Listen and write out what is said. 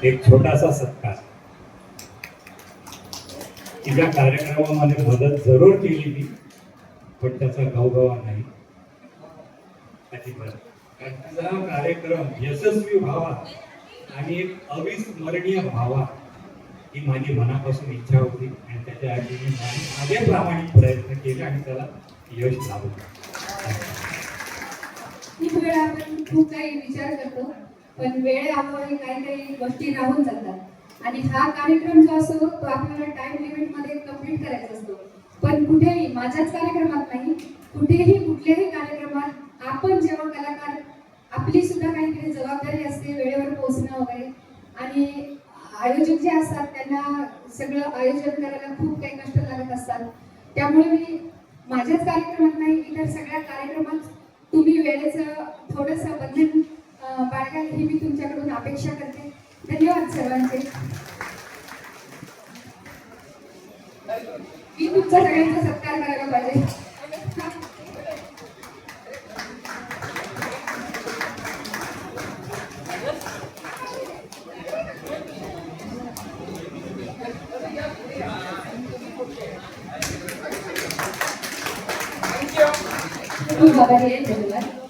एक छोटासा सत्कार. तिच्या कार्यक्रमामध्ये मदत जरूर केली मी, पण त्याचा गवगवा नाही अजिबात. तिचा कार्यक्रम यशस्वी व्हावा आणि एक अविस्मरणीय व्हावा ही माझी मनापासून इच्छा होती आणि त्याच्यासाठी मी माझे प्रामाणिक प्रयत्न केले आणि त्याला यश लाभलं. खूप वेळा आपण खूप काही विचार करतो, पण वेळेअभावी काही काही गोष्टी राहून जातात आणि हा कार्यक्रम जो असतो तो आपल्याला टाइम लिमिट मध्ये कंप्लीट करायचा असतो. पण कुठेही, माझ्याच कार्यक्रमात नाही, कुठेही कुठल्याही कार्यक्रमात आपण जेव्हा कलाकार, आपली सुद्धा काहीतरी जबाबदारी असते वेळेवर पोहोचणं वगैरे, आणि आयोजक जे असतात त्यांना सगळं आयोजन करायला खूप काही कष्ट लागत असतात. त्यामुळे मी माझ्याच कार्यक्रमात नाही, इतर सगळ्या कार्यक्रमात तुम्ही वेळेचं थोडंसं बंधन बाळगाल ही मी तुमच्याकडून अपेक्षा करते. धन्यवाद सर्वांचे. मी तुमचा सगळ्यांचा सत्कार करायला पाहिजे. खूप आभारी आहे. धन्यवाद.